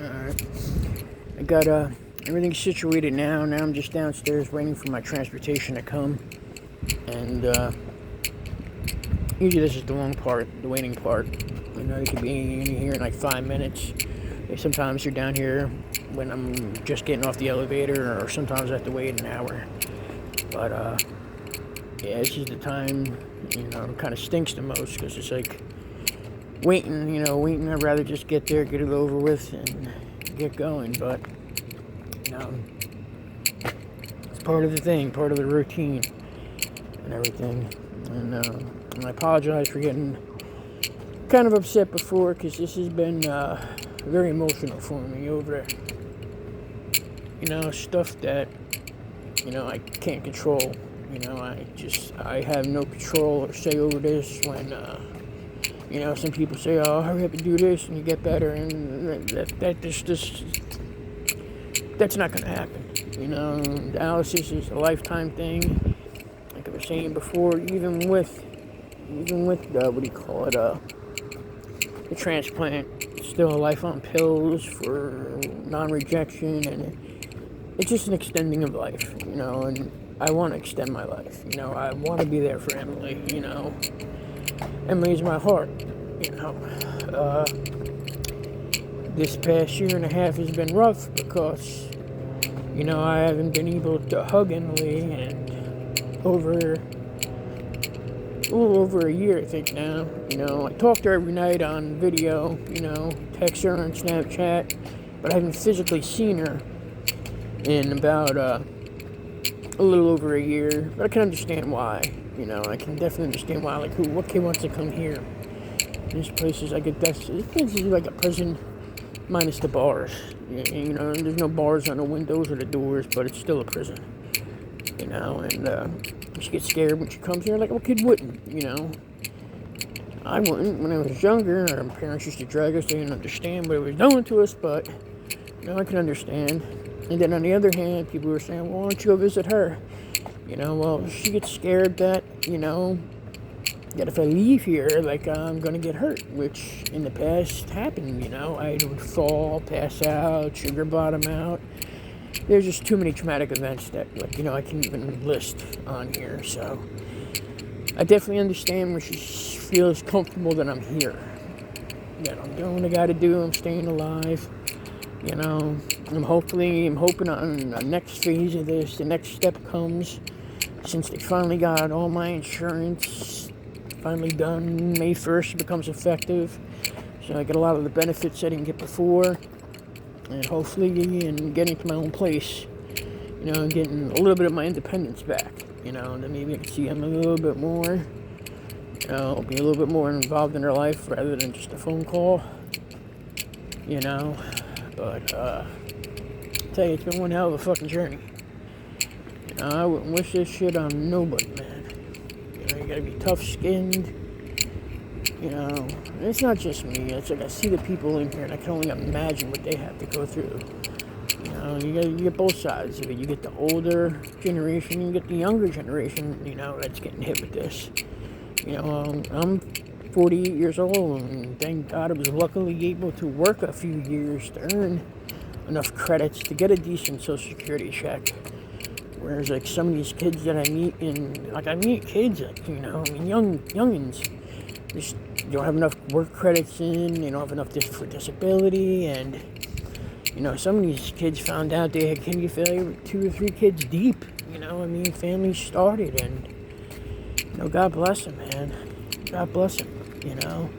I got everything situated now. Now I'm just downstairs waiting for my transportation to come. And usually this is the long part, the waiting part. You know, you could be in here in like 5 minutes. Sometimes you're down here when I'm just getting off the elevator, or sometimes I have to wait an hour. But yeah, this is the time, you know, it kind of stinks the most because it's like waiting. I'd rather just get there, get it over with, and get going. But you know, it's part of the thing, part of the routine, and everything. And I apologize for getting kind of upset before, because this has been very emotional for me over, you know, stuff that, you know, I can't control. You know, I have no control or say over this when, you know, some people say, oh, hurry up and do this and you get better, and that's not going to happen. You know, dialysis is a lifetime thing. Like I was saying before, even with what do you call it, the transplant, it's still a life on pills for non-rejection, and it's just an extending of life, you know, and I want to extend my life, you know, I want to be there for Emily, you know, Emily's my heart, you know. This past year and a half has been rough because, you know, I haven't been able to hug Emily, and over a year, I think now. You know, I talk to her every night on video, you know, text her on Snapchat, but I haven't physically seen her in about a little over a year. But I can understand why. You know, I can definitely understand why. Like, what kid wants to come here? This place is like this is like a prison minus the bars. You know, there's no bars on the windows or the doors, but it's still a prison. You know, and she gets scared when she comes here. Like, what kid wouldn't, you know? I wouldn't. When I was younger, our parents used to drag us. They didn't understand what it was doing to us, but, you know, I can understand. And then on the other hand, people were saying, well, why don't you go visit her? You know, well, she gets scared that, you know, that if I leave here, like, I'm going to get hurt, which in the past happened, you know. I would fall, pass out, sugar bottom out. There's just too many traumatic events that, like, you know, I can't even list on here. So I definitely understand where she feels comfortable that I'm here, that I'm doing what I got to do. I'm staying alive. You know, I'm hoping on the next phase of this, the next step comes, since they finally got all my insurance finally done. May 1st becomes effective, so I get a lot of the benefits I didn't get before. And hopefully, in getting to my own place, you know, and getting a little bit of my independence back, you know, and then maybe I can see them a little bit more, you know, be a little bit more involved in her life rather than just a phone call, you know. But, I tell you, it's been one hell of a fucking journey. You know, I wouldn't wish this shit on nobody, man. You know, you gotta be tough-skinned. You know, it's not just me. It's like I see the people in here, and I can only imagine what they have to go through. You know, you get both sides of it. You get the older generation, you get the younger generation, you know, that's getting hit with this. You know, I'm 48 years old, and thank God I was luckily able to work a few years to earn enough credits to get a decent Social Security check. Whereas, like, some of these kids that I meet, I meet kids, like, you know, I mean, youngins, just don't have enough work credits in, they don't have enough for disability, and, you know, some of these kids found out they had kidney failure with 2 or 3 kids deep, you know, I mean, families started, and, you know, God bless them, man, God bless them, you know,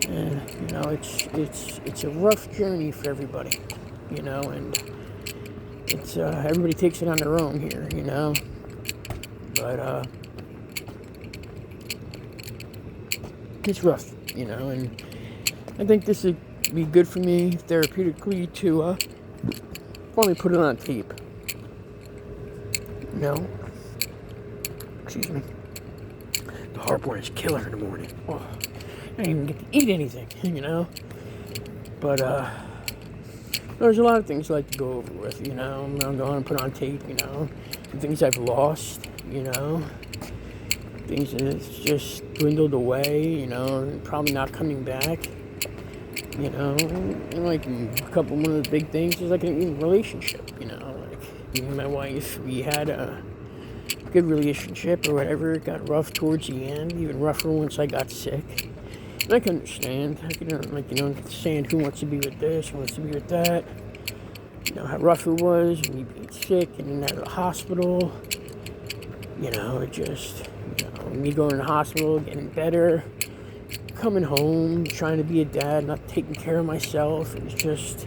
and, you know, it's a rough journey for everybody, you know, and it's, everybody takes it on their own here, you know, but, it's rough, you know, and I think this would be good for me therapeutically to finally put it on tape. You know? Excuse me. The heartburn is killer in the morning. Oh, I don't even get to eat anything, you know? But, there's a lot of things I like to go over with, you know? I'm going to put on tape, you know? The things I've lost, you know? Things that's just dwindled away, you know, and probably not coming back. You know, and like one of the big things is like a relationship. You know, like me and my wife, we had a good relationship or whatever. It got rough towards the end, even rougher once I got sick. And I can understand. I can understand who wants to be with this, who wants to be with that. You know how rough it was, me being sick and in the hospital. You know, it just, me going to the hospital, getting better, coming home, trying to be a dad, not taking care of myself. It was just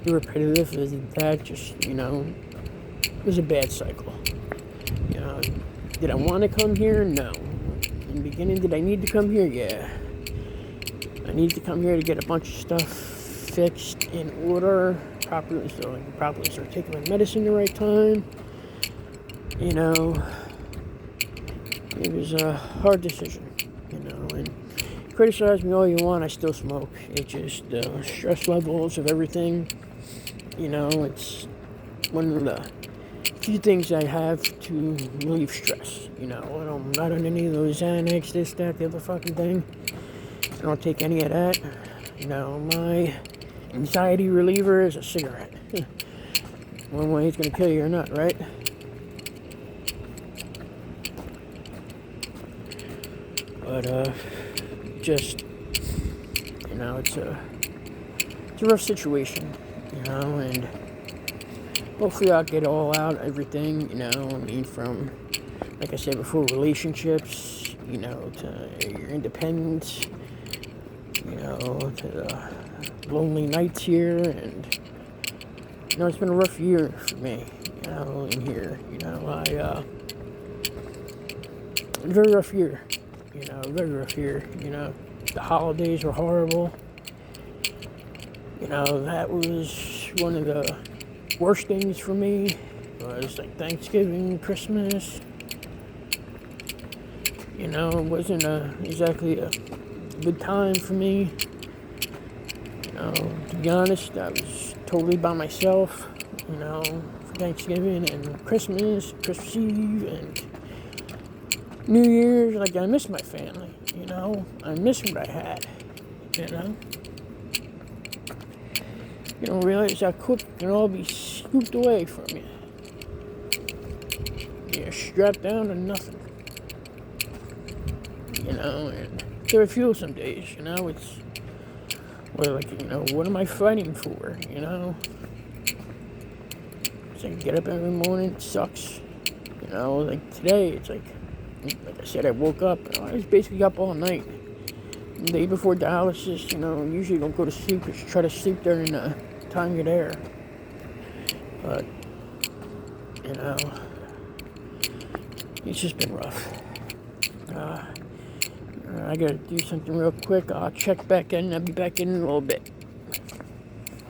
the repetitive as a dad, just, it was a bad cycle. You know, did I want to come here? No. In the beginning, did I need to come here? Yeah. I need to come here to get a bunch of stuff fixed in order properly, so I can properly start taking my medicine the right time. You know, it was a hard decision, and criticize me all you want, I still smoke. It just, the stress levels of everything, it's one of the few things I have to relieve stress. I'm not on any of those Xanax, this, that, the other fucking thing. I don't take any of that. My anxiety reliever is a cigarette. One way it's gonna kill you or not, right? But just, it's a rough situation, and hopefully I'll get all out, everything, from, like I said before, relationships, to your independence, to the lonely nights here, and, it's been a rough year for me, in here, very rough year. Very rough year. The holidays were horrible. That was one of the worst things for me. Was like Thanksgiving, Christmas. It wasn't exactly a good time for me. To be honest, I was totally by myself. For Thanksgiving and Christmas Eve, and New Year's. Like, I miss my family, I miss what I had, You don't realize how quick it can all be scooped away from you. You're strapped down to nothing. And there are few some days, it's, what am I fighting for, It's like, get up every morning, it sucks. Like today, it's like I said, I woke up, I was basically up all night. The day before dialysis, usually don't go to sleep, just try to sleep during the time you're there. But, it's just been rough. I gotta do something real quick. I'll check back in. I'll be back in a little bit.